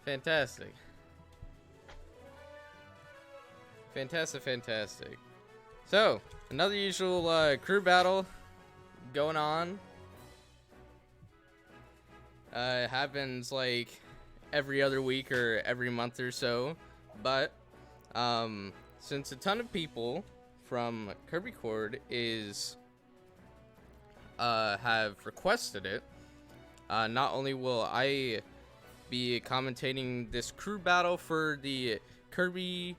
Fantastic. Fantastic. So, another usual crew battle going on. It happens like every other week or every month or so, but since a ton of people from KIRBY is have requested it, not only will I be commentating this crew battle for the KIRBY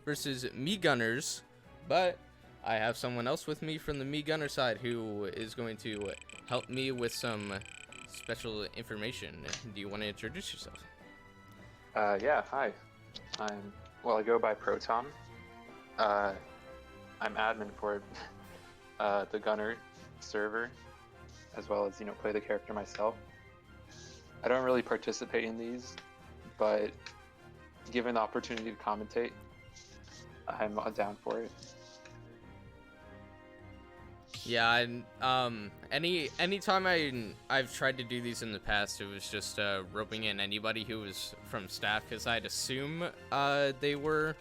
versus MII Gunners, but I have someone else with me from the MII Gunner side who is going to help me with some special information. Do you want to introduce yourself? Yeah, hi. I go by Protom. I'm admin for the Gunner server, as well as, play the character myself. I don't really participate in these, but given the opportunity to commentate, I'm down for it. Yeah, anytime I've tried to do these in the past, it was just roping in anybody who was from staff, because I'd assume they were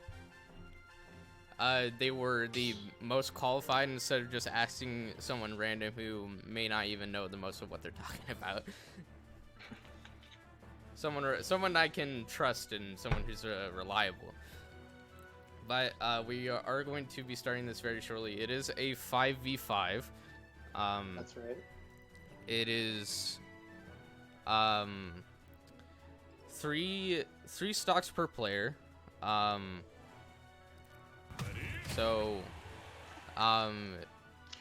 the most qualified instead of just asking someone random who may not even know the most of what they're talking about. Someone I can trust and someone who's reliable. But we are going to be starting this very shortly. It is a 5v5. That's right. It is three stocks per player.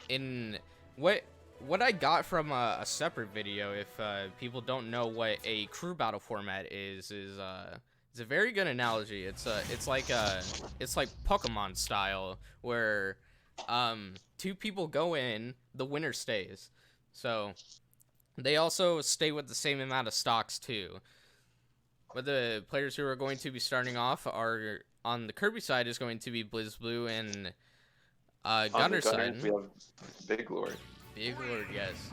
In what I got from a separate video, if people don't know what a crew battle format is it's a very good analogy. It's like Pokemon style, where two people go in, the winner stays. So they also stay with the same amount of stocks too. But the players who are going to be starting off are on the KIRBY side is going to be Blizblue, and Gunner side we have BigLord. BigLord, yes.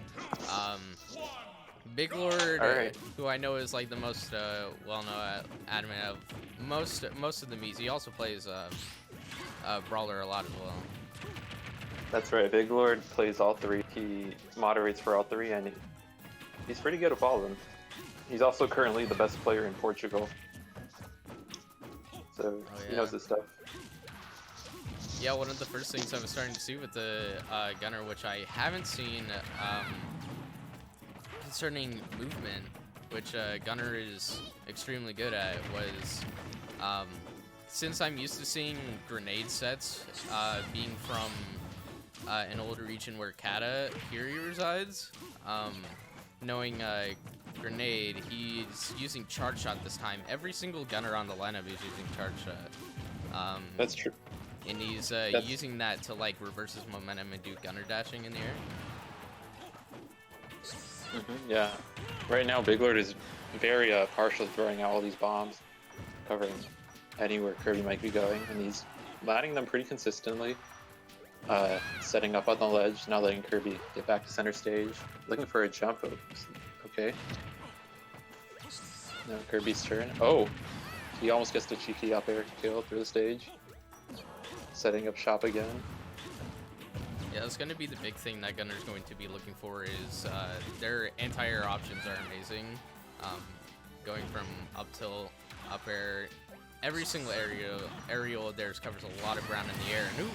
BigLord, right. who I know is like the most well-known admin of most of the Mii's. He also plays Brawler a lot as well. That's right. BigLord plays all three. He moderates for all three, and he's pretty good at all of them. He's also currently the best player in Portugal, so he knows his stuff. Yeah, one of the first things I was starting to see with the Gunner, which I haven't seen concerning movement, which Gunner is extremely good at, was since I'm used to seeing grenade sets being from an older region where KIRBY resides, knowing grenade, he's using charge shot this time. Every single Gunner on the lineup is using charge shot. That's true. And he's using that to like reverse his momentum and do Gunner dashing in the air. Yeah. Right now, BigLord is very partial to throwing out all these bombs, covering anywhere KIRBY might be going, and he's landing them pretty consistently. Setting up on the ledge, now letting KIRBY get back to center stage, looking for a jump. Okay. Now KIRBY's turn. Oh! He almost gets the cheeky up air kill through the stage. Setting up shop again. Yeah, that's going to be the big thing that Gunner's going to be looking for is their anti-air options are amazing. Going from up tilt, up air, every single aerial of theirs covers a lot of ground in the air. And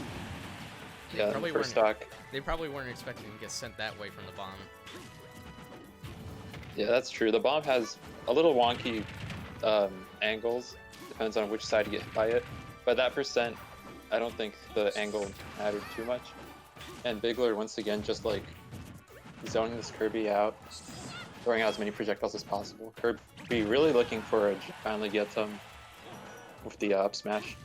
they probably weren't expecting to get sent that way from the bomb. Yeah, that's true. The bomb has a little wonky angles, depends on which side you get hit by it. But that percent, I don't think the angle mattered too much. And BigLord once again just like zoning this KIRBY out, throwing out as many projectiles as possible. KIRBY really looking for a finally get them with the up smash.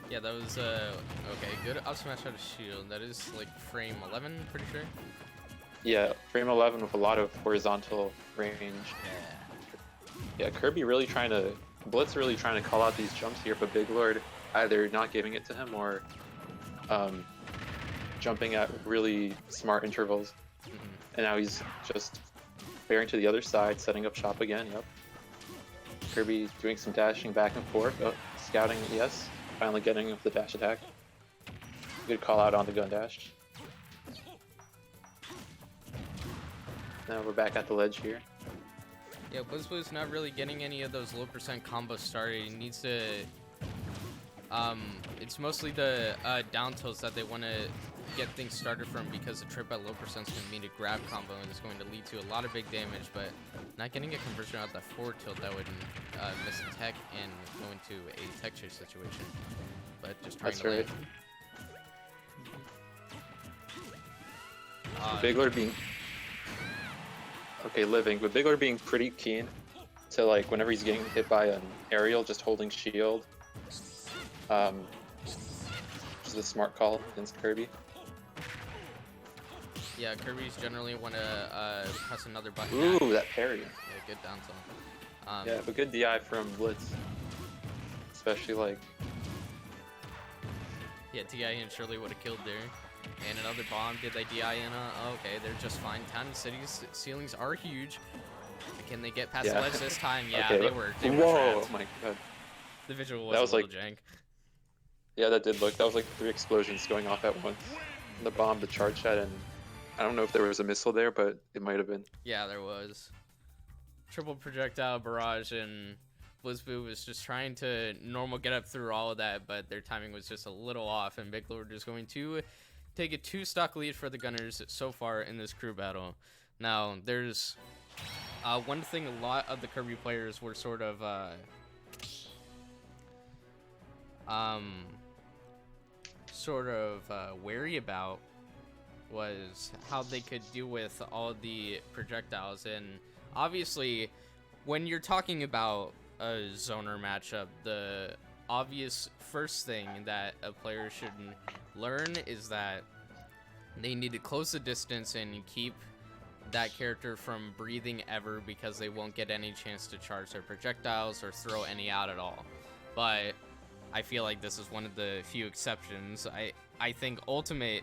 Yeah, that was okay. Good up smash out of shield. That is like frame 11, pretty sure. Yeah, frame 11 with a lot of horizontal range. Yeah, KIRBY really trying to Blitz really trying to call out these jumps here, but BigLord either not giving it to him or jumping at really smart intervals. And now he's just bearing to the other side, setting up shop again. Yep. Kirby doing some dashing back and forth. Oh, scouting, yes. Finally getting the dash attack. Good call out on the gun dash. Now we're back at the ledge here. Yeah, Blizblue's not really getting any of those low percent combos started. He needs to. It's mostly the down tilts that they want to get things started from, because the trip at low percent is going to mean a grab combo and it's going to lead to a lot of big damage, but not getting a conversion out that forward tilt that would miss a tech and go into a tech chase situation. But just trying That's to right. land. BigLord being okay, living, but BigLord being pretty keen to, like, whenever he's getting hit by an aerial, just holding shield. Which is a smart call against Kirby. Yeah, Kirby's generally want to press another button. Ooh, that parry. Yeah, good down tilt. Yeah, but good DI from Blitz. Especially, like... Yeah, DI and Shirley would have killed there. And another bomb. Did they DI in? Okay, they're just fine. Town and city's ceilings are huge. Can they get past the ledge this time? Yeah, okay, they were. Whoa, trapped. my god. The visual That was was a little like- jank. Yeah, that did look. That was like 3 explosions going off at once. The bomb, the charge shot, and I don't know if there was a missile there, but it might have been. Yeah, there was. Triple projectile barrage, and Blizblue was just trying to normal get up through all of that, but their timing was just a little off, and BigLord is going to take a 2-stock lead for the Gunners so far in this crew battle. Now, there's one thing a lot of the Kirby players were sort of wary about was how they could deal with all the projectiles. And obviously, when you're talking about a zoner matchup, the obvious first thing that a player should learn is that they need to close the distance and keep that character from breathing ever, because they won't get any chance to charge their projectiles or throw any out at all. But I feel like this is one of the few exceptions. I think Ultimate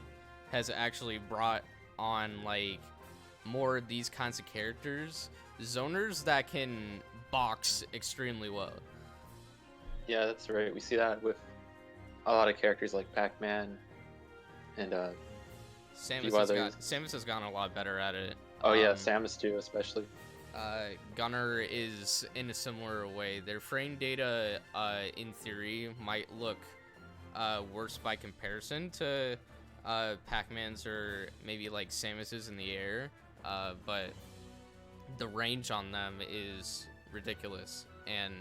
has actually brought on, like, more of these kinds of characters, zoners that can box extremely well. Yeah, that's right. We see that with a lot of characters like Pac-Man and Samus has gotten a lot better at it. oh yeah, Samus too, especially. Gunner is in a similar way. Their frame data, in theory, might look worse by comparison to Pac-Man's or maybe like Samus's in the air, but the range on them is ridiculous, and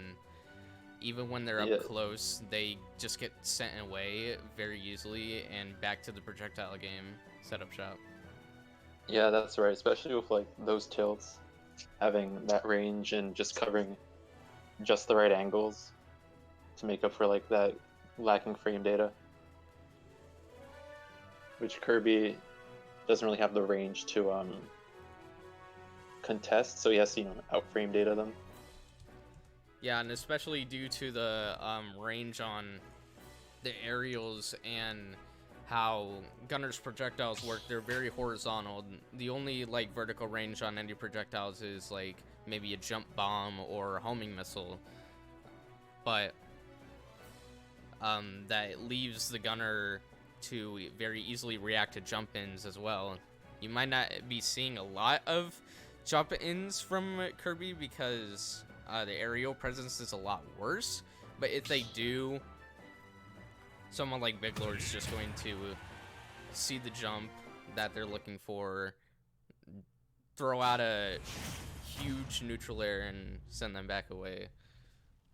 even when they're up close, they just get sent away very easily and back to the projectile game, setup shop. Yeah, that's right, especially with like those tilts, having that range and just covering just the right angles to make up for like that lacking frame data, which Kirby doesn't really have the range to contest, so he has to, out frame data them. Yeah, and especially due to the range on the aerials and how Gunner's projectiles work, they're very horizontal. The only like vertical range on any projectiles is like maybe a jump bomb or a homing missile, but that leaves the Gunner to very easily react to jump ins as well. You might not be seeing a lot of jump ins from Kirby because the aerial presence is a lot worse, but if they do, someone like BigLord is just going to see the jump that they're looking for, throw out a huge neutral air, and send them back away.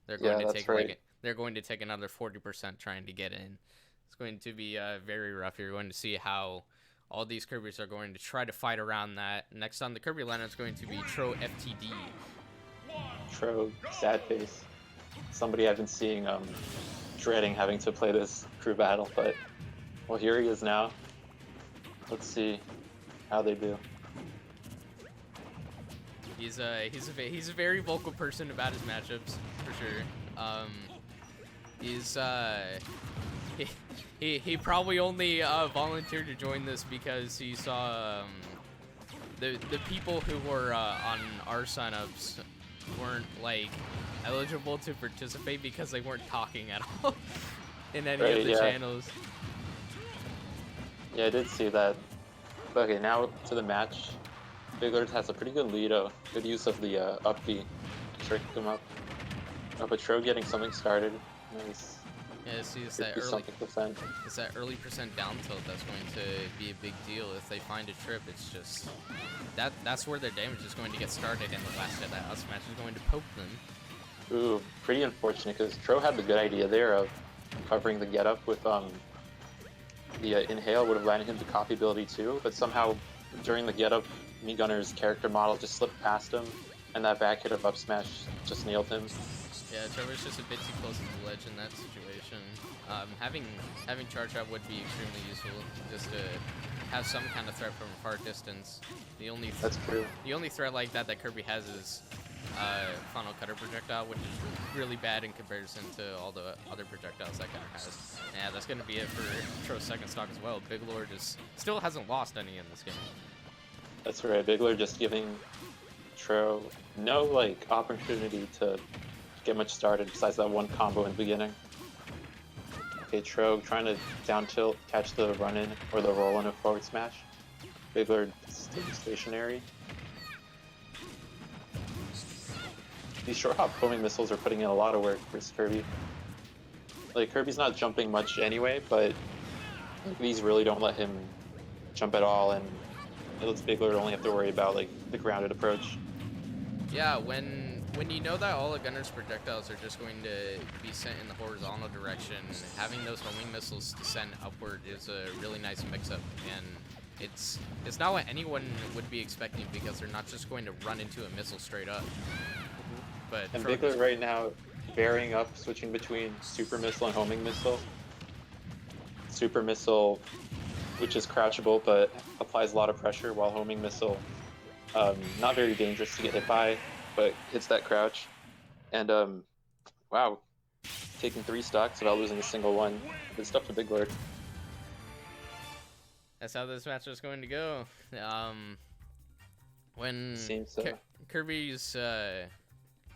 They're going to take they're going to take another 40% trying to get in. It's going to be very rough. You're going to see how all these Kirbys are going to try to fight around that. Next on the Kirby lineup is going to be trowftd. Tro, sad face. Somebody I've been seeing dreading having to play this crew battle, but well, here he is now. Let's see how they do. He's a very vocal person about his matchups for sure. He probably only volunteered to join this because he saw the people who were on our signups weren't like eligible to participate because they weren't talking at all in any of the channels. Yeah, I did see that. Okay, now to the match. BigLord has a pretty good lead. Good use of the up B to trick him up. Oh, but Tro getting something started. Nice. Yeah, see, it's that early percent down tilt that's going to be a big deal. If they find a trip, it's just that's where their damage is going to get started, and the last of that up smash is going to poke them. Ooh, pretty unfortunate because Tro had the good idea there of covering the get up with the inhale would have landed him the copy ability too, but somehow during the get up, Me Gunner's character model just slipped past him, and that back hit of up smash just nailed him. Yeah, Trevor's just a bit too close to the ledge in that situation. Having charge up would be extremely useful, just to have some kind of threat from a far distance. That's true. The only threat like that Kirby has is Funnel Cutter projectile, which is really bad in comparison to all the other projectiles that guy has. Yeah, that's gonna be it for Tro's second stock as well. BigLord still hasn't lost any in this game. That's right. BigLord just giving Tro no like opportunity to get much started besides that one combo in the beginning. Okay, Tro trying to down tilt, catch the run in or the roll in a forward smash. BigLord staying stationary. These short hop homing missiles are putting in a lot of work for Kirby. Like, Kirby's not jumping much anyway, but these really don't let him jump at all, and it lets BigLord only have to worry about like the grounded approach. Yeah, when you know that all the gunner's projectiles are just going to be sent in the horizontal direction, having those homing missiles descend upward is a really nice mix-up, and it's not what anyone would be expecting because they're not just going to run into a missile straight up. But and BigLord right now varying up, switching between super missile and homing missile. Super missile, which is crouchable but applies a lot of pressure, while homing missile, not very dangerous to get hit by, but hits that crouch. And wow, taking 3 stocks without losing a single one. Good stuff to BigLord. That's how this match is going to go. When seems so.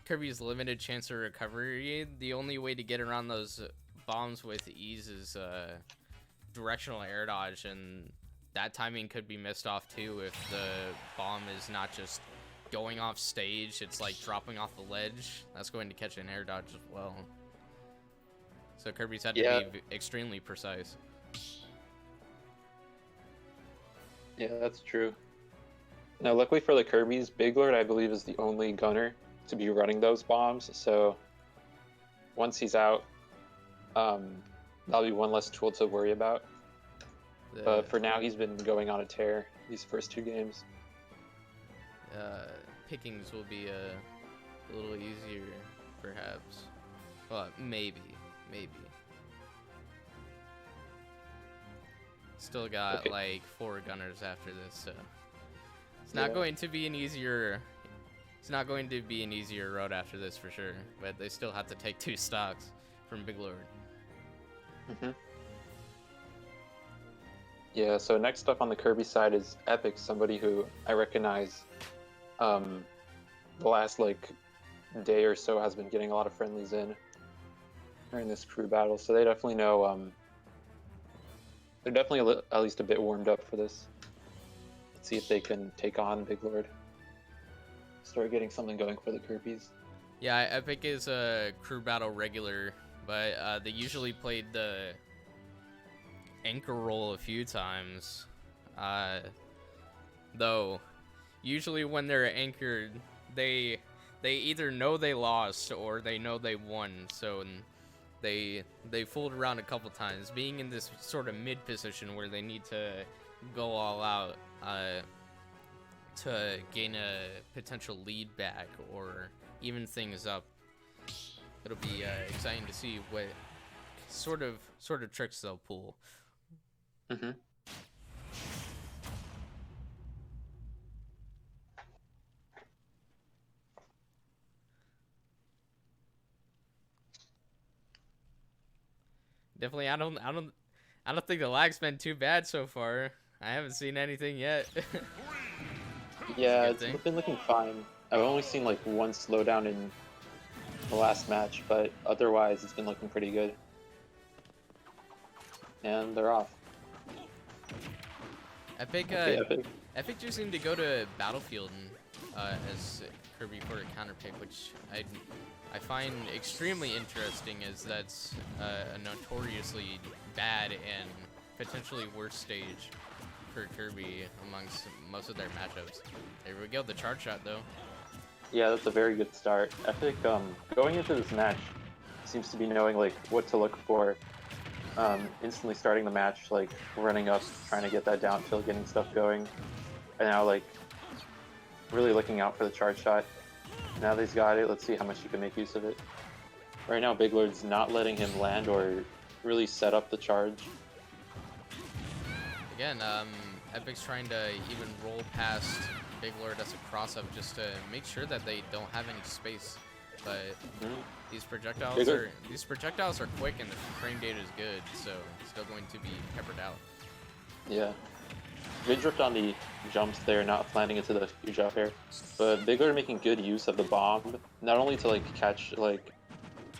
Kirby's limited chance of recovery, the only way to get around those bombs with ease is directional air dodge, and that timing could be missed off too if the bomb is not just going off stage, it's like dropping off the ledge. That's going to catch an air dodge as well. So Kirby's had to be extremely precise. Yeah, that's true. Now, luckily for the Kirbys, BigLord, I believe, is the only gunner to be running those bombs, so once he's out, that'll be one less tool to worry about. But for now, he's been going on a tear these first 2 games. Pickings will be a little easier, perhaps. Well, maybe. Still got like 4 gunners after this, so it's not going to be an easier. It's not going to be an easier road after this for sure. But they still have to take 2 stocks from BigLord. Yeah. So next up on the Kirby side is Epic, somebody who I recognize. The last like day or so has been getting a lot of friendlies in during this crew battle, so they definitely know. They're definitely at least a bit warmed up for this. Let's see if they can take on BigLord. Start getting something going for the Kirbys. Yeah, Epic is a crew battle regular, but they usually played the anchor role a few times. Though, usually when they're anchored, they either know they lost or they know they won. So they fooled around a couple times, being in this sort of mid position where they need to go all out to gain a potential lead back or even things up. It'll be exciting to see what sort of tricks they'll pull. Definitely, I don't think the lag's been too bad so far. I haven't seen anything yet. Yeah, good it's thing. been looking fine. I've only seen like one slowdown in the last match, but otherwise it's been looking pretty good. And they're off. Epic, Okay, Epic. Epic just seemed to go to Battlefield and, as Kirby for a counter pick, which I find extremely interesting, as that's a notoriously bad and potentially worse stage for Kirby amongst most of their matchups. There we go, the charge shot though. Yeah, that's a very good start. Epic, going into this match, seems to be knowing like what to look for. Instantly starting the match, like running up, trying to get that down tilt, getting stuff going, and now like really looking out for the charge shot. Now that he's got it, let's see how much he can make use of it. Right now, BigLord's not letting him land or really set up the charge. Again, Epic's trying to even roll past BigLord as a cross-up just to make sure that they don't have any space. But these projectiles are quick and the frame data is good, so still going to be peppered out. Yeah. Good drift on the jumps there, not landing into the huge up air. But BigLord making good use of the bomb, not only to like catch like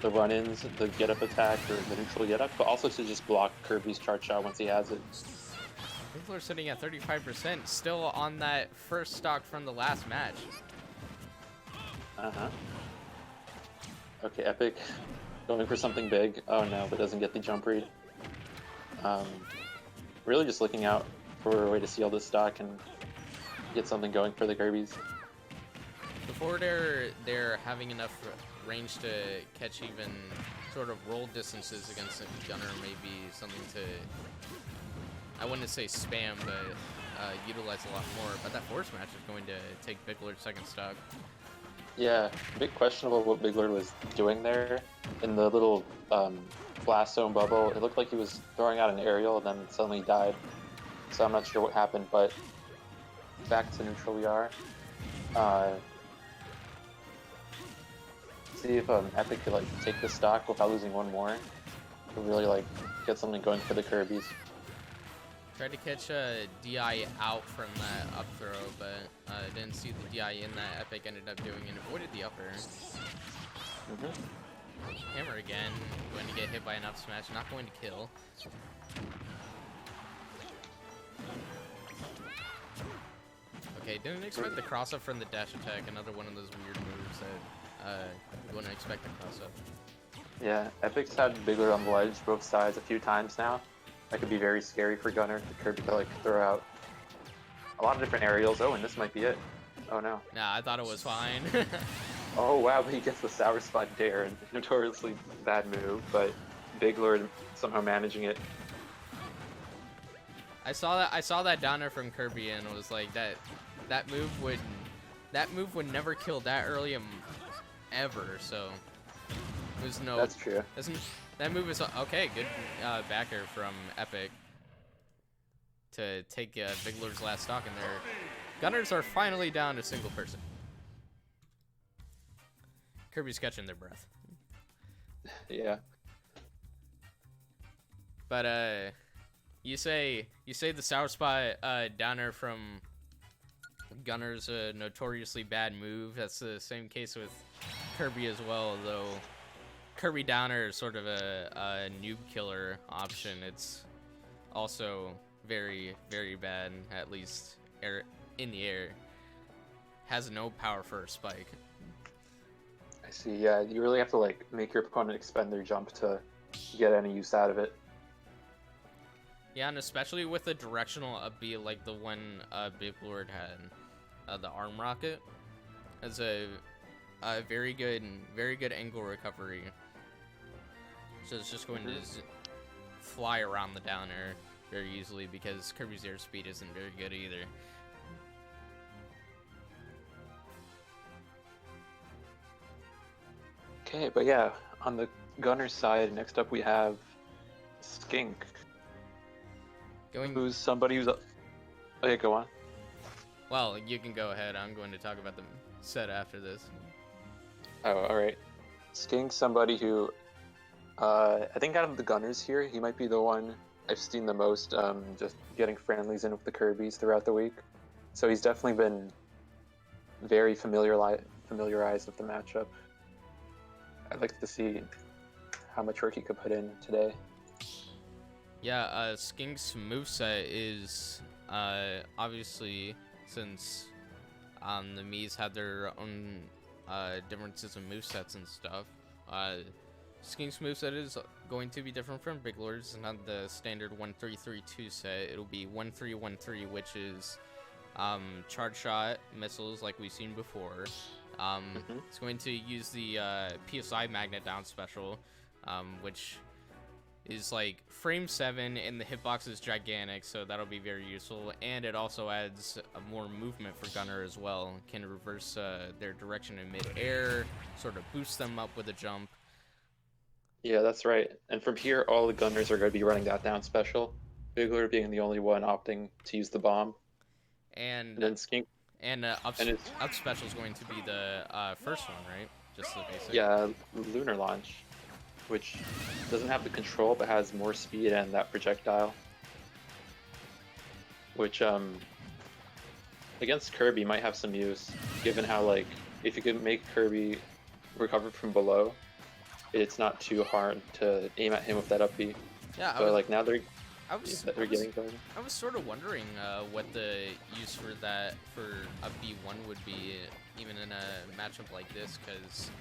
the run-ins, the get-up attack, or the neutral get-up, but also to just block Kirby's charge shot once he has it. BigLord sitting at 35%, still on that first stock from the last match. Okay, Epic going for something big. Oh no, but doesn't get the jump read. Really just looking out for a way to seal this stock and get something going for the Kirbys. Before they're having enough range to catch even sort of roll distances against a gunner, maybe something to, I wouldn't say spam, but utilize a lot more. But that force match is going to take BigLord's second stock. Yeah, a bit questionable what BigLord was doing there. In the little blast zone bubble, it looked like he was throwing out an aerial and then suddenly died. So I'm not sure what happened, but back to neutral we are. See if Epic could like take the stock without losing one more. To really like get something going for the Kirbys. Tried to catch a DI out from that up throw, but didn't see the DI in that. Epic ended up doing and avoided the upper. Hammer again, going to get hit by an up smash, not going to kill. Okay, didn't expect the cross up from the dash attack, another one of those weird moves that you wouldn't expect a cross up. Yeah, Epic's had BigLord on the ledge both sides a few times now. That could be very scary for Gunner. The Kirby to like throw out a lot of different aerials. Oh, and this might be it. Oh no. Nah, I thought it was fine. Oh wow, but he gets the sour spot dare. Notoriously bad move, but BigLord somehow managing it. I saw that downer from Kirby and was like that move would never kill that early ever. So there's no. That's true. That move is okay. Good backer from Epic to take BigLord's last stock in there. Gunners are finally down to single person. Kirby's catching their breath. Yeah. But you say the sour spot downer from Gunner's a notoriously bad move. That's the same case with Kirby as well, though. Kirby downer is sort of a noob killer option. It's also very, very bad, at least in the air. Has no power for a spike. I see, yeah, you really have to like make your opponent expend their jump to get any use out of it. Yeah, and especially with a directional upbeat like the one BigLord had, the arm rocket, as a very good angle recovery. So it's just going to fly around the downer very easily because Kirby's airspeed isn't very good either. Okay, but yeah, on the Gunner side, next up we have Skink. Who's somebody who's... Oh yeah, go on. Well, you can go ahead. I'm going to talk about the set after this. Oh, alright. Skink's somebody who... I think out of the Gunners here, he might be the one I've seen the most just getting friendlies in with the Kirbys throughout the week. So he's definitely been very familiarized with the matchup. I'd like to see how much work he could put in today. Yeah, Skink's moveset is obviously, since the Mii's had their own differences in movesets and stuff. Skink's moveset is going to be different from BigLord's. It's not the standard 1-3-3-2 set. It'll be 1-3-1-3, which is charge shot missiles like we've seen before. It's going to use the PSI magnet down special, which is like frame 7, and the hitbox is gigantic, so that'll be very useful. And it also adds more movement for Gunner as well. Can reverse their direction in mid-air, sort of boost them up with a jump. Yeah, that's right. And from here, all the Gunners are going to be running that down special. BigLord being the only one opting to use the bomb. And then Skink. And up special is going to be the first one, right? Just the basic. Yeah, Lunar Launch, which doesn't have the control but has more speed and that projectile. Which against Kirby might have some use, given how like if you could make Kirby recover from below, it's not too hard to aim at him with that up B. Yeah. So like now they're getting going. I was sort of wondering what the use for that for a B1 would be, even in a matchup like this, because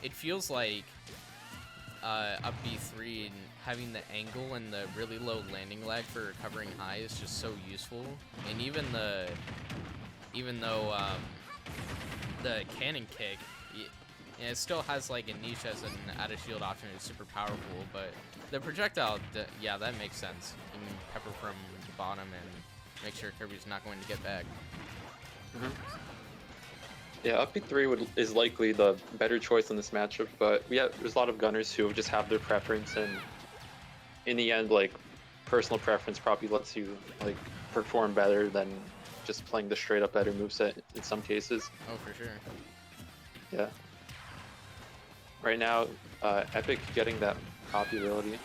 it feels like a B3 and having the angle and the really low landing lag for recovering high is just so useful. And even though the cannon kick, it still has like a niche as an out of shield option. It's super powerful, but the projectile, yeah, that makes sense. You can pepper from the bottom and make sure Kirby's not going to get back. Yeah, up B3 is likely the better choice in this matchup, but yeah, there's a lot of Gunners who just have their preference, and in the end, like, personal preference probably lets you like perform better than just playing the straight up better moveset in some cases. Oh, for sure. Yeah. Right now, Epic getting that popularity.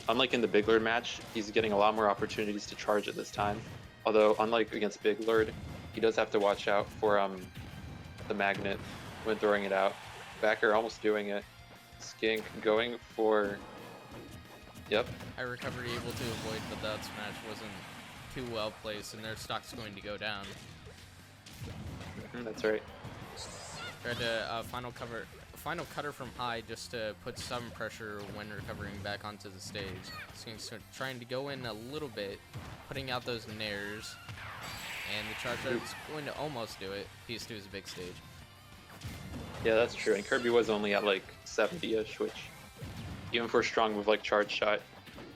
Unlike in the BigLord match, he's getting a lot more opportunities to charge at this time. Although, unlike against BigLord, he does have to watch out for the magnet when throwing it out. Backer almost doing it. Skink going for... Yep. High recovery able to avoid, but that smash wasn't too well placed, and their stock's going to go down. That's right. Tried to final cutter from high just to put some pressure when recovering back onto the stage. Skink's trying to go in a little bit, putting out those nairs, and the charge shot is going to almost do it. PS2 is a big stage. Yeah, that's true. And Kirby was only at like 70-ish, which even for a strong move like charge shot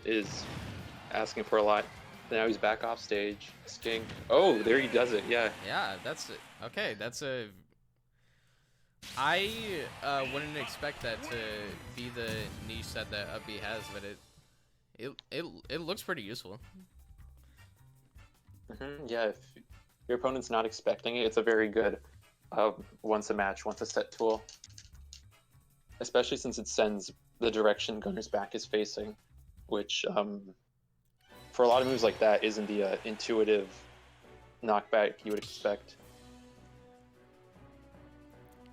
is asking for a lot. Now he's back off stage. Skink. Oh, there he does it. Yeah. Yeah, that's it. Okay, that's a... I wouldn't expect that to be the niche set that Up B has, but it looks pretty useful. Yeah, if your opponent's not expecting it, it's a very good once a match, once a set tool. Especially since it sends the direction Gunner's back is facing, which for a lot of moves like that isn't the intuitive knockback you would expect.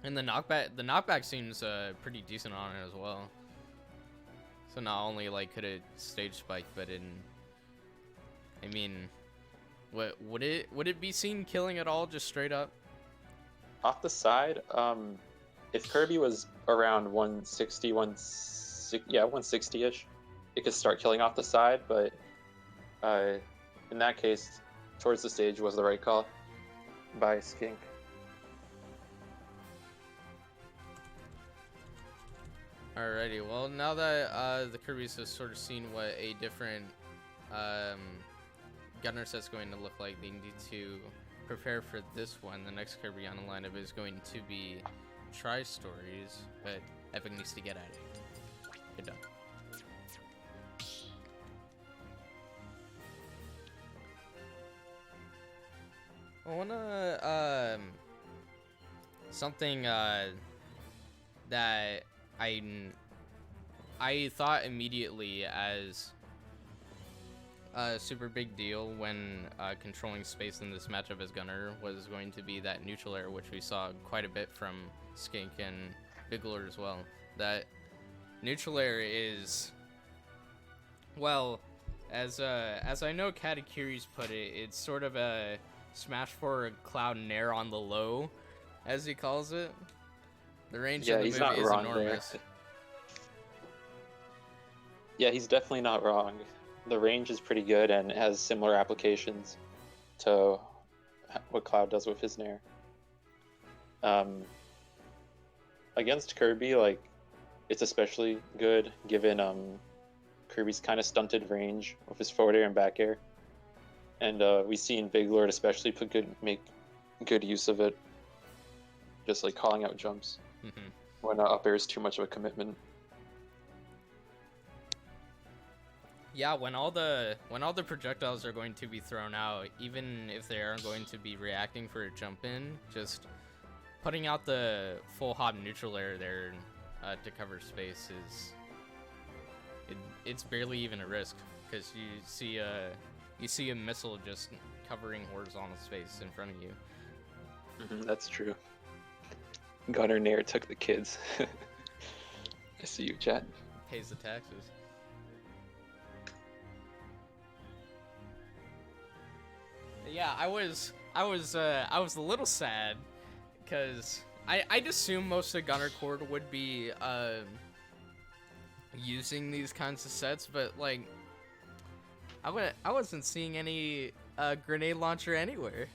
And the knockback seems pretty decent on it as well. So not only like could it stage spike, but I mean, what would it be seen killing at all, just straight up? Off the side, if Kirby was around 160, 160-ish, it could start killing off the side, but in that case, towards the stage was the right call by Skink. Alrighty, well, now that the Kirby's has sort of seen what a different Gunner set's going to look like, they need to prepare for this one. The next Kirby on the lineup is going to be Tristories, but Epic needs to get at it. Good done. I wanna something that I thought immediately as a super big deal when controlling space in this matchup as Gunner was going to be that neutral air, which we saw quite a bit from Skink and BigLord as well. That neutral air is, well, as I know KIRBY's put it, it's sort of a smash for Cloud and Air on the low, as he calls it. The range of the move is enormous. There. Yeah, he's definitely not wrong. The range is pretty good and it has similar applications to what Cloud does with his Nair. Against KIRBY, like, it's especially good given KIRBY's kind of stunted range with his forward air and back air. And we've seen BigLord especially make good use of it, just like calling out jumps when up air is too much of a commitment. Yeah, when all the projectiles are going to be thrown out, even if they aren't going to be reacting for a jump in, just putting out the full hop neutral air there to cover space it's barely even a risk, because you see a missile just covering horizontal space in front of you. That's true. Gunner Nair took the kids. I see you, chat. Pays the taxes. Yeah, I was a little sad because I'd assume most of Gunner Cord would be using these kinds of sets, but like I wasn't seeing any grenade launcher anywhere.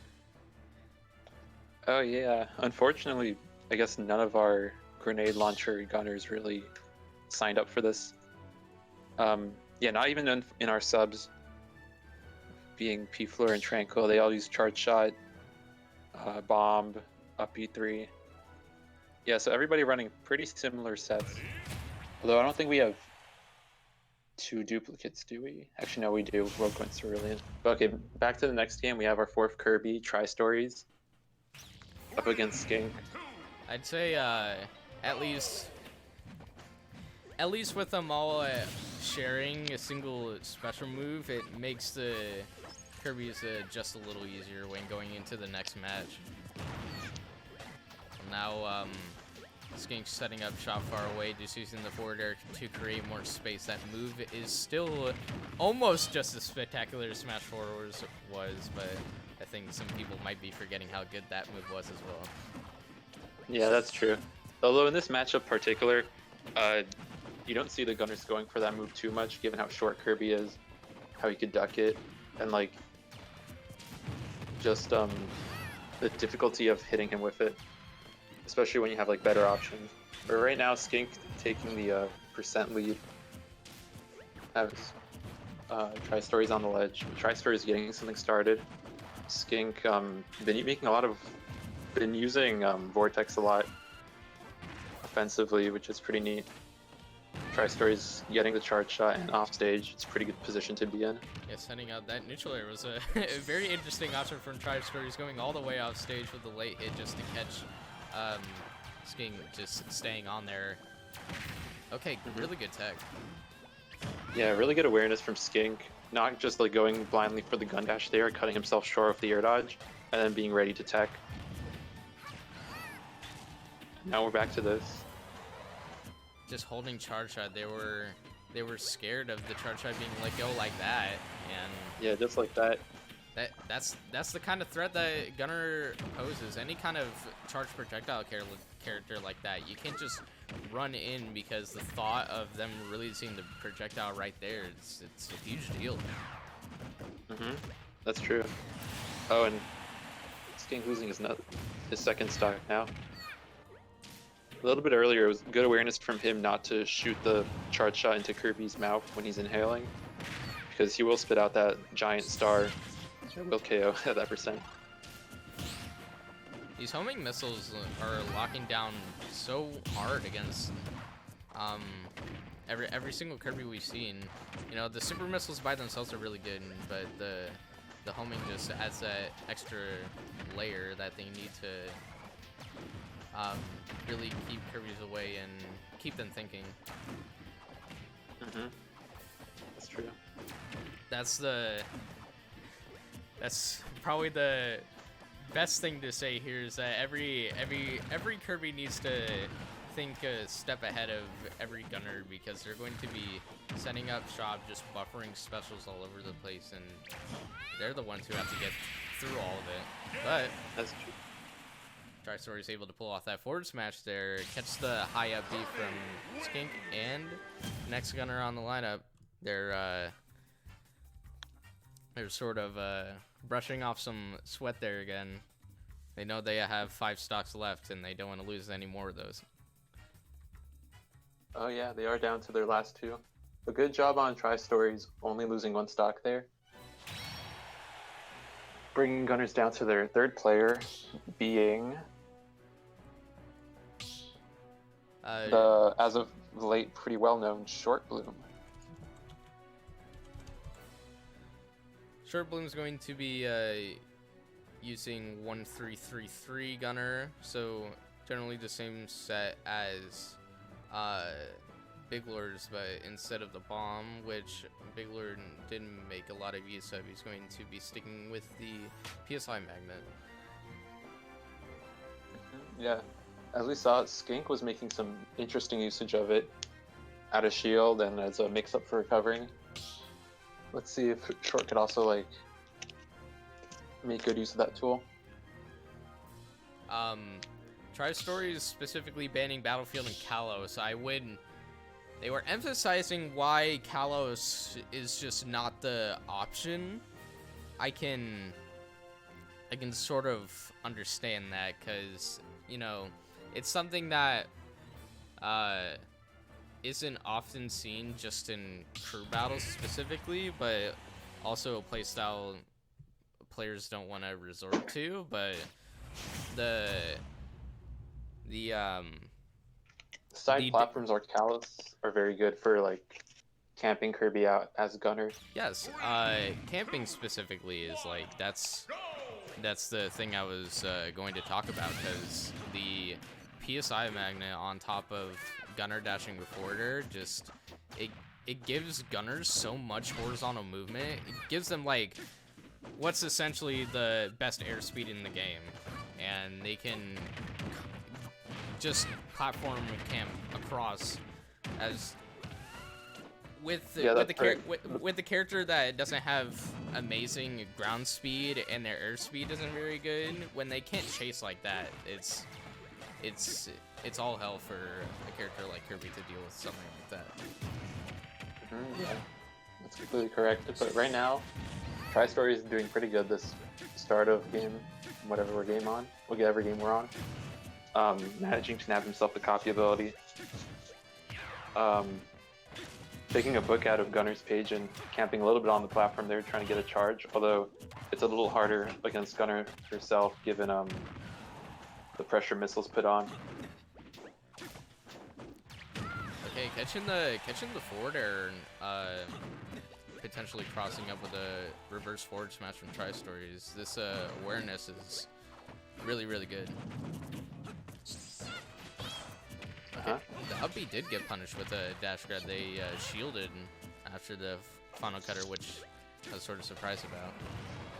Oh yeah, unfortunately, I guess none of our grenade launcher gunners really signed up for this. Yeah, not even in our subs. Being P-Fleur and Tranquil, they all use Charge Shot, Bomb, up E3. Yeah, so everybody running pretty similar sets. Although I don't think we have two duplicates, do we? Actually, no, we do. Woko and Cerulean. But okay, back to the next game. We have our fourth KIRBY, Tristories, up against Skink. I'd say at least with them all sharing a single special move, it makes the KIRBY's just a little easier when going into the next match. Now Skink's setting up shot far away, just using the forward air to create more space. That move is still almost just as spectacular as Smash Forwards was, but I think some people might be forgetting how good that move was as well. Yeah, that's true. Although in this matchup in particular, you don't see the Gunners going for that move too much, given how short KIRBY is, how he could duck it, and like just the difficulty of hitting him with it, especially when you have like better options. But right now, Skink taking the percent lead. Has Tri-Stories on the ledge. Tri-Stories getting something started. Skink been using Vortex a lot offensively, which is pretty neat. Tri-Stories getting the charge shot and off stage. It's a pretty good position to be in. Yeah, sending out that neutral air was a very interesting option from Tri-Stories, going all the way off stage with the late hit just to catch Skink just staying on there. Okay, really good tech. Yeah, really good awareness from Skink. Not just like going blindly for the gun dash there, cutting himself short with the air dodge, and then being ready to tech. Now we're back to this. Just holding charge shot, they were scared of the charge shot being let go like that, and yeah, just like that. That's the kind of threat that Gunner poses. Any kind of charged projectile character like that, you can't just run in, because the thought of them releasing the projectile right there, it's a huge deal. That's true. Oh, and Skink losing his second stock now. A little bit earlier, it was good awareness from him not to shoot the charge shot into KIRBY's mouth when he's inhaling, because he will spit out that giant star. It will KO at that percent. These homing missiles are locking down so hard against every single KIRBY we've seen. You know, the super missiles by themselves are really good, but the homing just adds that extra layer that they need to really keep KIRBY's away and keep them thinking. That's true. That's probably the best thing to say here is that every Kirby needs to think a step ahead of every gunner, because they're going to be setting up shop, just buffering specials all over the place, and they're the ones who have to get through all of it. But That's true. Tristories able to pull off that forward smash there, catch the high up B from Skink, and next gunner on the lineup. They're sort of brushing off some sweat there again. They know they have 5 stocks left, and they don't want to lose any more of those. Oh yeah, they are down to their last 2. A good job on Tristories, only losing 1 stock there. Bringing Gunners down to their 3rd player, being the, as of late, pretty well-known ShortBloom. ShortBloom's going to be using 1-3-3-3 gunner, so generally the same set as BigLord's, but instead of the bomb, which BigLord didn't make a lot of use of, he's going to be sticking with the PSI magnet. Yeah, as we saw, Skink was making some interesting usage of it out of shield and as a mix-up for recovering. Let's see if Short could also like make good use of that tool. Tristories specifically banning Battlefield and Kalos. They were emphasizing why Kalos is just not the option. I can sort of understand that, because, you know, it's something that isn't often seen just in crew battles specifically, but also a playstyle players don't want to resort to. But the side platforms or Kalos are very good for like camping Kirby out as gunner. Yes, camping specifically is like that's the thing I was going to talk about, because the PSI magnet on top of gunner dashing forwarder, just it gives gunners so much horizontal movement. It gives them like what's essentially the best airspeed in the game, and they can just platform camp across as with the character that doesn't have amazing ground speed and their airspeed isn't very good. When they can't chase like that, it's all hell for a character like Kirby to deal with something like that. Yeah, that's completely correct. But right now, Tristory is doing pretty good this start of game, whatever game we're on. Managing to nab himself the copy ability. Taking a book out of Gunner's page and camping a little bit on the platform there, trying to get a charge, although it's a little harder against Gunner herself given the pressure missiles put on. Okay, catching the forward air, potentially crossing up with a reverse forward smash from Tristories. This awareness is really, really good. Okay, the up B did get punished with a dash grab. They shielded after the final cutter, which I was sort of surprised about.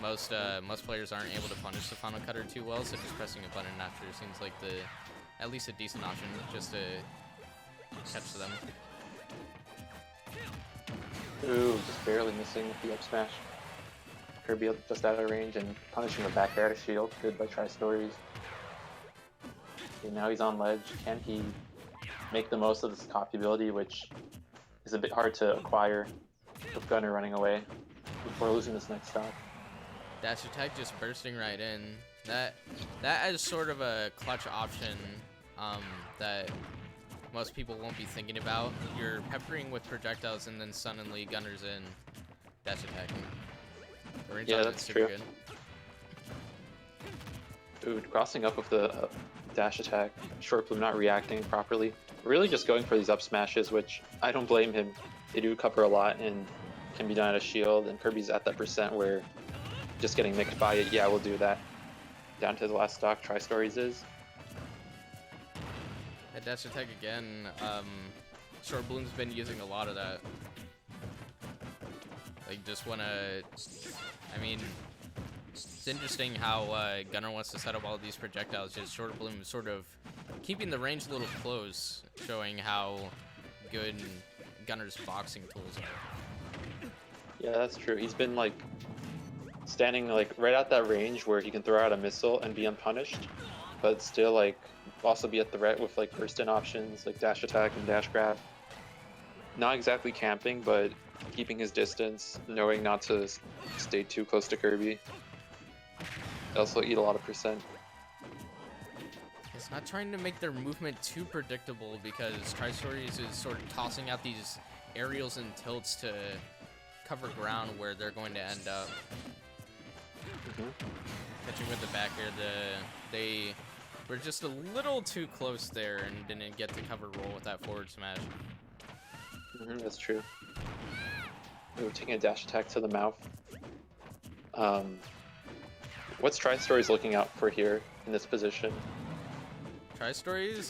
Most players aren't able to punish the final cutter too well, so just pressing a button after seems like at least a decent option just to catch them. Ooh, just barely missing with the up smash. Kirby just out of range and punishing the back air to shield. Good by Tristories. Okay, now he's on ledge. Can he make the most of this copy ability, which is a bit hard to acquire with Gunner running away before losing this next stock? Dash attack just bursting right in. That is sort of a clutch option that most people won't be thinking about. You're peppering with projectiles and then suddenly Gunner's in dash attacking. The range on that's is super true. good. Ooh, crossing up with the dash attack. ShortBloom not reacting properly. Really just going for these up smashes, which I don't blame him. They do cover a lot and can be done at a shield, and Kirby's at that percent where just getting nicked by it, yeah, we'll do that. Down to the last stock, Tristories is. That dash attack again. ShortBloom's been using a lot of that. Like, just wanna, I mean, it's interesting how Gunner wants to set up all these projectiles. Just ShortBloom is sort of keeping the range a little close, showing how good Gunner's boxing tools are. Yeah, that's true. He's been like standing like right at that range where he can throw out a missile and be unpunished, but still like also be a threat with like burst in options like dash attack and dash grab. Not exactly camping, but keeping his distance, knowing not to stay too close to Kirby. They also eat a lot of percent. It's not trying to make their movement too predictable because Tristories is sort of tossing out these aerials and tilts to cover ground where they're going to end up. Catching with the back air, they were just a little too close there and didn't get to cover roll with that forward smash. That's true. They were taking a dash attack to the mouth. What's Tristories looking out for here in this position? Tristories,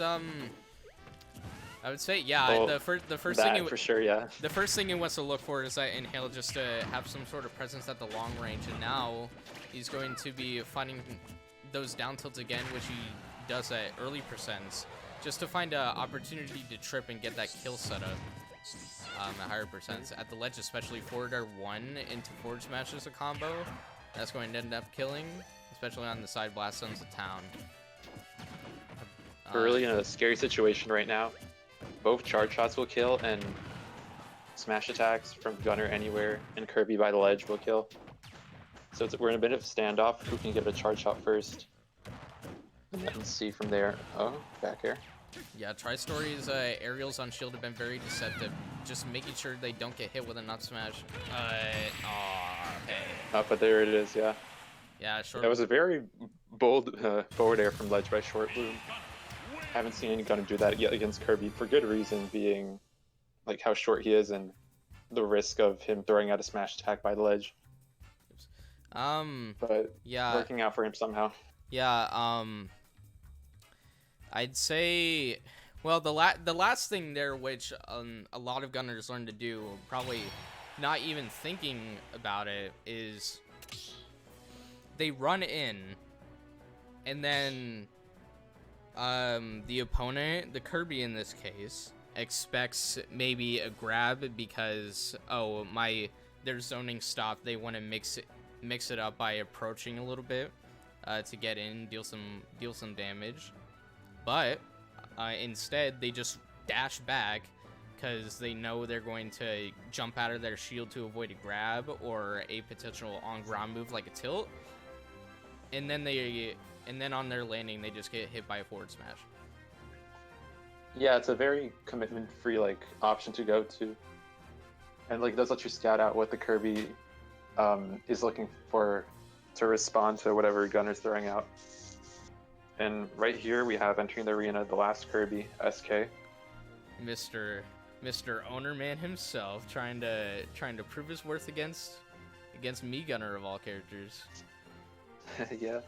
I would say, yeah. Well, the first that thing for sure, yeah. The first thing he wants to look for is that inhale, just to have some sort of presence at the long range. And now he's going to be finding those down tilts again, which he does at early percents, just to find an opportunity to trip and get that kill setup. At higher percents at the ledge, especially forward air 1 into forward smash as a combo. That's going to end up killing, especially on the side blast zones of town. We're really in a scary situation right now. Both charge shots will kill, and smash attacks from Gunner anywhere and Kirby by the ledge will kill. So we're in a bit of a standoff. Who can get a charge shot first? And then see from there. Oh, back air. Yeah, Tristories' aerials on shield have been very deceptive. Just making sure they don't get hit with a nut smash. Okay. But there it is, yeah. Yeah, short. That was a very bold forward air from ledge by ShortBloom. Haven't seen any Gunner do that yet against Kirby, for good reason, being like how short he is and the risk of him throwing out a smash attack by the ledge. But yeah, working out for him somehow. Yeah, I'd say, well, the last thing there, which a lot of Gunners learn to do, probably not even thinking about it, is they run in, and then the opponent, the Kirby in this case, expects maybe a grab because, oh, their zoning stopped. They want to mix it up by approaching a little bit to get in, deal some damage. But instead, they just dash back because they know they're going to jump out of their shield to avoid a grab or a potential on-ground move like a tilt. And then on their landing, they just get hit by a forward smash. Yeah, it's a very commitment-free like option to go to, and like does let you scout out what the Kirby is looking for to respond to whatever Gunner's throwing out. And right here we have entering the arena the last Kirby, SK. Mr. Owner Man himself, trying to prove his worth against me, Gunner of all characters. Yeah.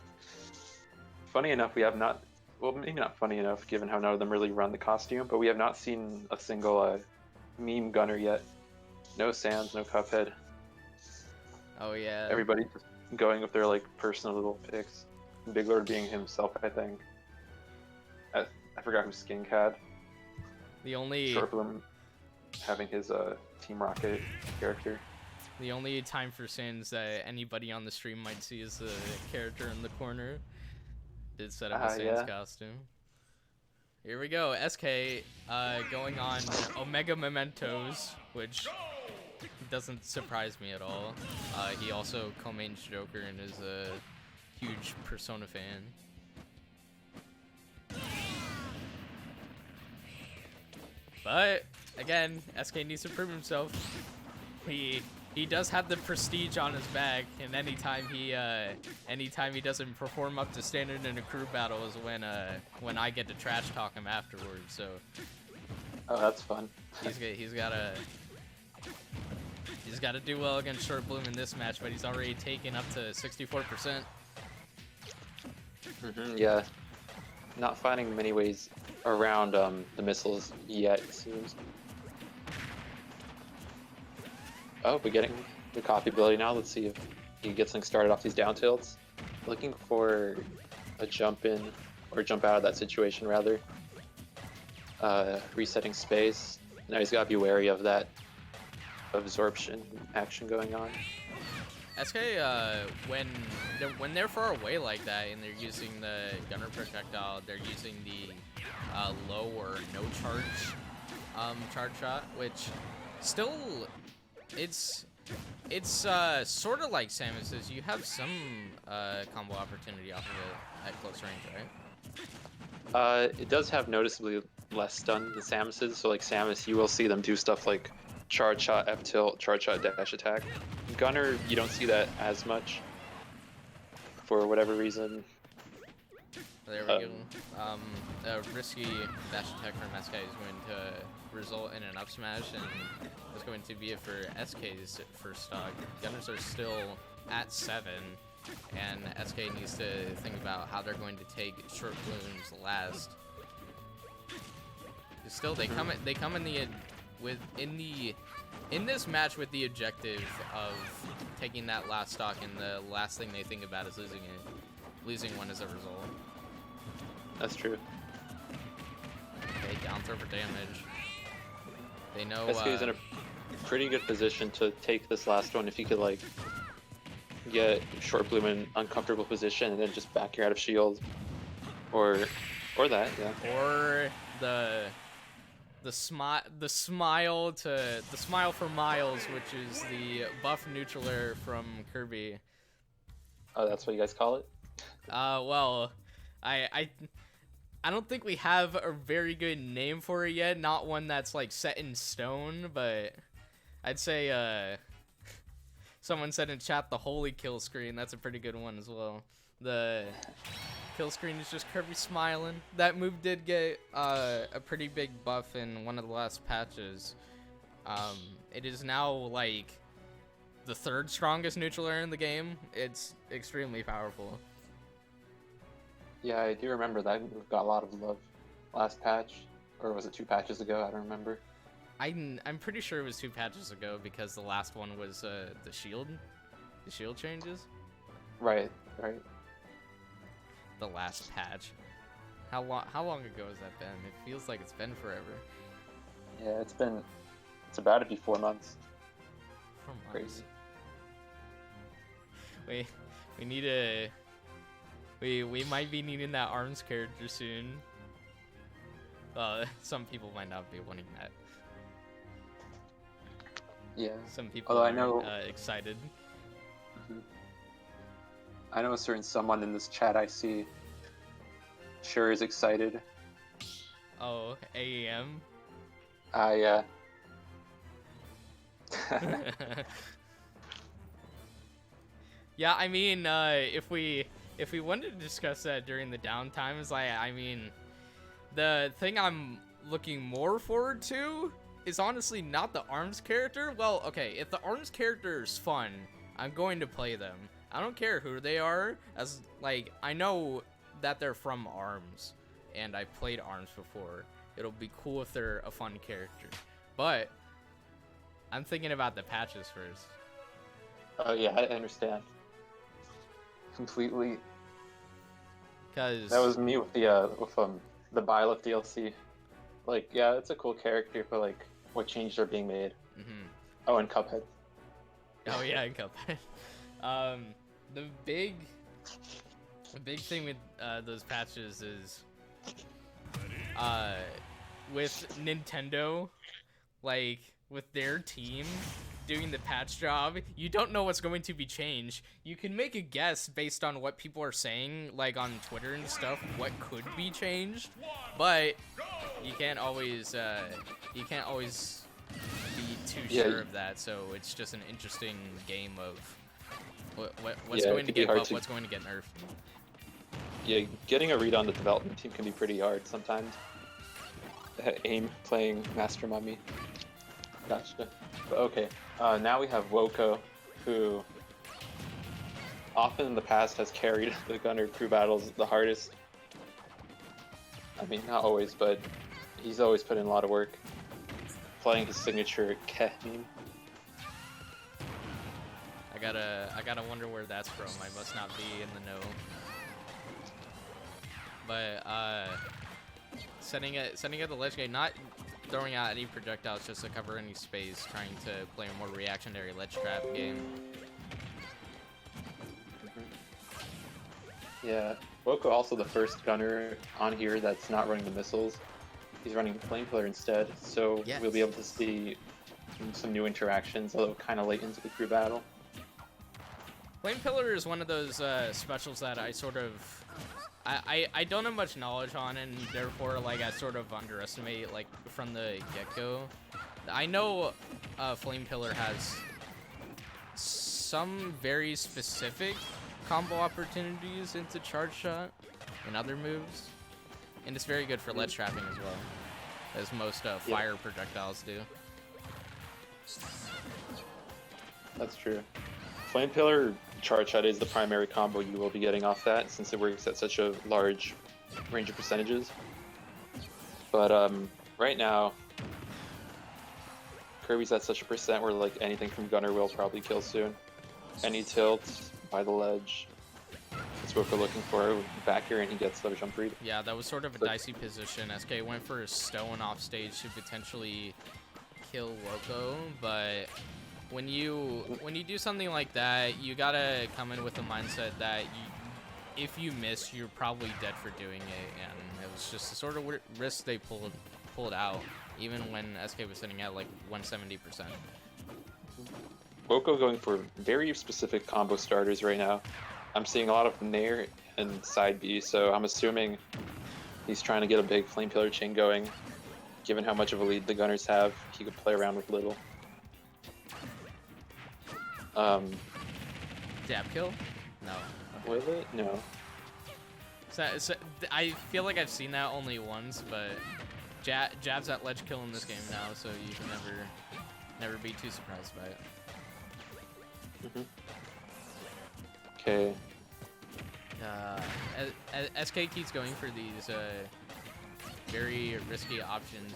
Funny enough, we have not. Well, maybe not funny enough, given how none of them really run the costume, but we have not seen a single meme Gunner yet. No Sans, no Cuphead. Oh yeah. Everybody just going with their like personal little picks. BigLord being himself, I think. I forgot who Skink had. The only ShortBloom having his Team Rocket character. The only time for Sans that anybody on the stream might see is the character in the corner. Did set up a Sans costume. Here we go. SK going on Omega Mementos, which doesn't surprise me at all. He also co-mains Joker and is a huge Persona fan. But again, SK needs to prove himself. He does have the prestige on his back, and anytime he doesn't perform up to standard in a crew battle is when I get to trash talk him afterwards. So oh, that's fun. he's got to do well against ShortBloom in this match, but he's already taken up to 64%. Yeah, not finding many ways around the missiles yet, it seems. Oh, we're getting the copy ability now. Let's see if he gets things started off these down tilts. Looking for a jump in, or jump out of that situation rather. Resetting space. Now he's got to be wary of that absorption action going on. SK, when they're far away like that and they're using the gunner projectile, they're using the low or no charge shot, which still it's sort of like Samus's. You have some combo opportunity off of it at close range, right? It does have noticeably less stun than Samus's. So like Samus, you will see them do stuff like charge shot, F tilt, charge shot, dash attack. Gunner, you don't see that as much for whatever reason. There we go. A risky dash attack from SK is going to result in an up smash, and it's going to be it for SK's first stock. Gunners are still at 7, and SK needs to think about how they're going to take ShortBloom's last. Still, they come in this match with the objective of taking that last stock, and the last thing they think about is losing one as a result. That's true. Okay, down throw for damage. They know SK's in a pretty good position to take this last one if you could like get ShortBloom in uncomfortable position and then just back your out of shield, or that, yeah. Or the smile for Miles, which is the buff neutraler from Kirby. Oh, that's what you guys call it? Well, I don't think we have a very good name for it yet. Not one that's like set in stone, but I'd say someone said in chat the holy kill screen. That's a pretty good one as well. The kill screen is just Kirby smiling. That move did get a pretty big buff in one of the last patches. It is now like the 3rd strongest neutraler in the game. It's extremely powerful. Yeah, I do remember that move got a lot of love last patch, or was it 2 patches ago? I don't remember. I'm pretty sure it was 2 patches ago because the last one was the shield changes. Right. The last patch. How long ago has that been? It feels like it's been forever. Yeah, it's about to be 4 months. 4 months. Crazy. We need a. We might be needing that ARMS character soon. Some people might not be wanting that. Yeah. Some people Although are I know, excited. I know a certain someone in this chat I see sure is excited. Oh, AEM? Yeah. Yeah, I mean, if we wanted to discuss that during the downtime, is like, I mean, the thing I'm looking more forward to is honestly not the ARMS character. Well, okay, if the ARMS character is fun, I'm going to play them. I don't care who they are, as like I know that they're from ARMS, and I played ARMS before. It'll be cool if they're a fun character, but I'm thinking about the patches first. Oh yeah, I understand completely. Cause that was me with the Byleth DLC. Like, yeah, it's a cool character, but like, what changes are being made? Mm-hmm. Oh, and Cuphead. Oh yeah, and Cuphead. The big thing with those patches is with Nintendo, like with their team doing the patch job, you don't know what's going to be changed. You can make a guess based on what people are saying, like on Twitter and stuff, what could be changed, but you can't always be too sure of that. So it's just an interesting game of what's going to get buffed, what's going to get nerfed. Yeah, getting a read on the development team can be pretty hard sometimes. AIM playing Master Mummy. Gotcha. But okay, now we have Woko, who often in the past has carried the Gunner crew battles the hardest. I mean, not always, but he's always put in a lot of work. Playing his signature Keh meme. gotta wonder where that's from. I must not be in the know. But setting at the ledge gate, not throwing out any projectiles just to cover any space, trying to play a more reactionary ledge trap game. Yeah, Woko also the first gunner on here that's not running the missiles. He's running Flame Pillar instead, so Yes. we'll be able to see some new interactions, although kind of late into the crew battle. Flame Pillar is one of those specials that I sort of, I don't have much knowledge on, and therefore like I sort of underestimate like from the get-go. I know Flame Pillar has some very specific combo opportunities into Charge Shot and other moves, and it's very good for ledge trapping as well, as most fire projectiles do. That's true. Flame Pillar Charge Shot is the primary combo you will be getting off that, since it works at such a large range of percentages. But right now, Kirby's at such a percent where like anything from Gunner will probably kill soon. Any tilt by the ledge. That's what we're looking for. Back here and he gets the jump read. Yeah, that was sort of a dicey position. SK went for a stone off stage to potentially kill Woko, but when you do something like that, you gotta come in with the mindset that if you miss, you're probably dead for doing it, and it was just the sort of risk they pulled out, even when SK was sitting at like 170%. Woko going for very specific combo starters right now. I'm seeing a lot of Nair and side B, so I'm assuming he's trying to get a big Flame Pillar chain going. Given how much of a lead the Gunners have, he could play around with little. Dab kill? No. Will it? No. So, I feel like I've seen that only once, but jabs at ledge kill in this game now, so you can never be too surprised by it. Okay. SK keeps going for these very risky options,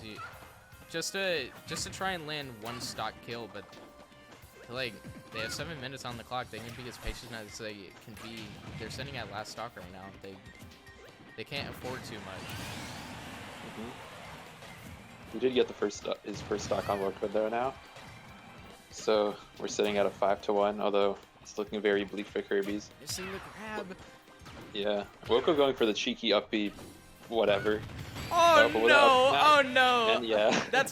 just to try and land one stock kill, but like they have 7 minutes on the clock. They can be as patient as they can be. They're sitting at last stock right now. They can't afford too much. He did get his first stock on Woko though now. So we're sitting at a 5-1, although it's looking very bleak for Kirby's. Missing the grab. Yeah, Woko going for the cheeky up B, whatever. Oh but no! Oh no! And yeah, that's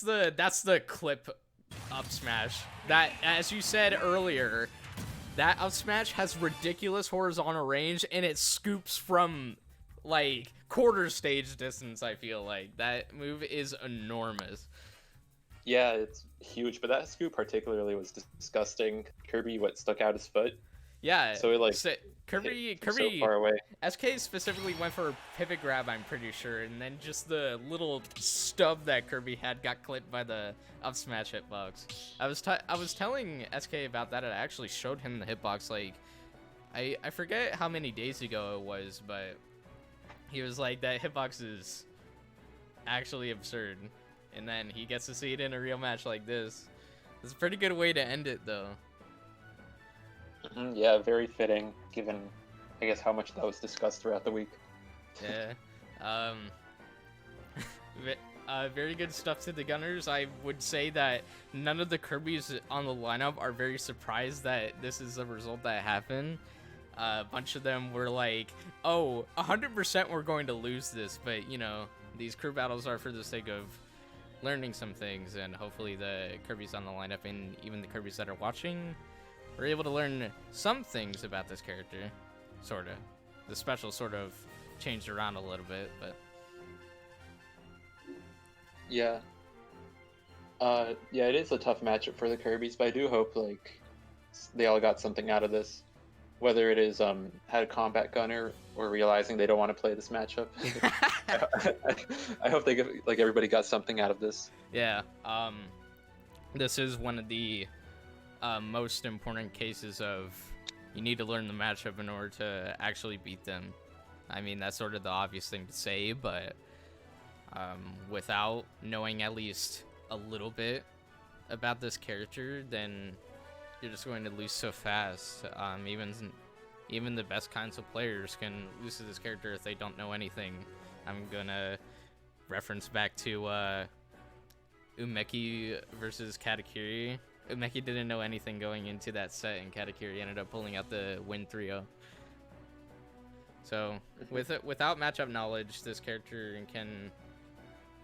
the clip up smash. That, as you said earlier, that up smash has ridiculous horizontal range, and it scoops from like quarter stage distance. I feel like that move is enormous. Yeah, it's huge, but that scoop particularly was disgusting. Kirby stuck out his foot. Yeah. So it like Kirby so far away. SK specifically went for a pivot grab, I'm pretty sure, and then just the little stub that Kirby had got clipped by the up smash hitbox. I was telling SK about that, and I actually showed him the hitbox. Like, I forget how many days ago it was, but he was like, that hitbox is actually absurd. And then he gets to see it in a real match like this. It's a pretty good way to end it, though. Yeah, very fitting, given, I guess, how much that was discussed throughout the week. Yeah. Very good stuff to the Gunners. I would say that none of the Kirbys on the lineup are very surprised that this is the result that happened. A bunch of them were like, oh, 100% we're going to lose this, but, you know, these crew battles are for the sake of learning some things, and hopefully the Kirbys on the lineup and even the Kirbys that are watching were able to learn some things about this character. Sort of. The special sort of changed around a little bit, but yeah. Yeah, it is a tough matchup for the Kirbys, but I do hope like they all got something out of this. Whether it is had a combat gunner or realizing they don't want to play this matchup. I hope they like everybody got something out of this. Yeah. This is one of the most important cases of you need to learn the matchup in order to actually beat them. I mean, that's sort of the obvious thing to say, but without knowing at least a little bit about this character, then you're just going to lose so fast. Even the best kinds of players can lose to this character if they don't know anything. I'm gonna reference back to Umeki versus Katakiri. Umeki didn't know anything going into that set, and Katakiri ended up pulling out the win 3-0. So without matchup knowledge, this character can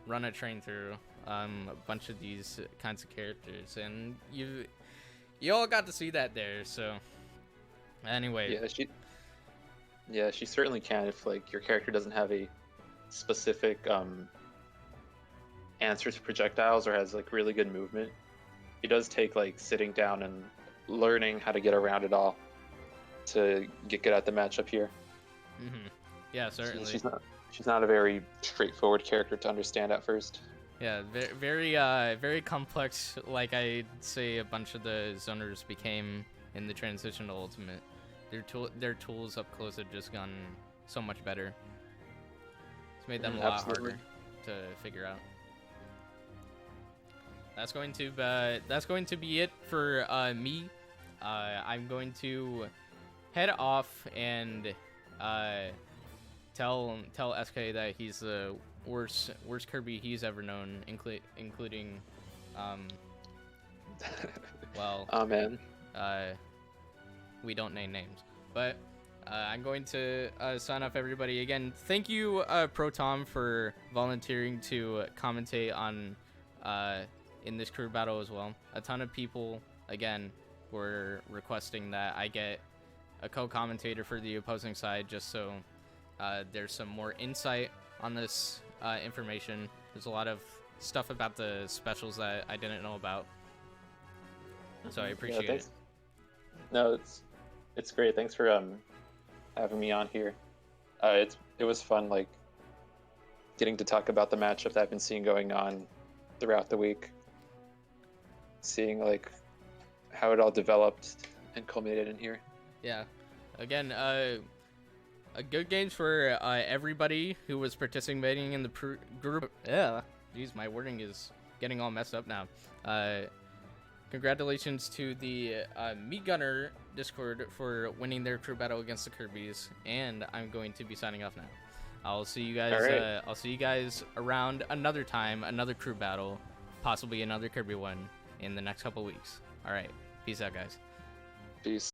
run a train through a bunch of these kinds of characters, and you all got to see that there. So anyway, she certainly can if like your character doesn't have a specific answer to projectiles or has like really good movement. It does take like sitting down and learning how to get around it all to get good at the matchup here. Yeah, certainly. She's not a very straightforward character to understand at first. Yeah, very complex. Like I'd say, a bunch of the zoners became in the transition to Ultimate. Their tools up close have just gone so much better. It's made them a lot harder to figure out. That's going to be it for me. I'm going to head off and tell SK that he's the worst Kirby he's ever known, including well, oh man, we don't name names, but I'm going to sign off, everybody. Again, thank you, Protom, for volunteering to commentate on in this crew battle as well. A ton of people again were requesting that I get a co-commentator for the opposing side, just so there's some more insight on this information. There's a lot of stuff about the specials that I didn't know about, so I appreciate it. No, it's great. Thanks for having me on here. It was fun, like getting to talk about the matchup that I've been seeing going on throughout the week, seeing like how it all developed and culminated in here. Yeah, again, a good games for everybody who was participating in the group. Yeah, geez, my wording is getting all messed up now. Congratulations to the Meat Gunner Discord for winning their crew battle against the Kirbys, and I'm going to be signing off now. I'll see you guys. Right. I'll see you guys around another time, another crew battle, possibly another Kirby one in the next couple weeks. All right, peace out, guys. Peace.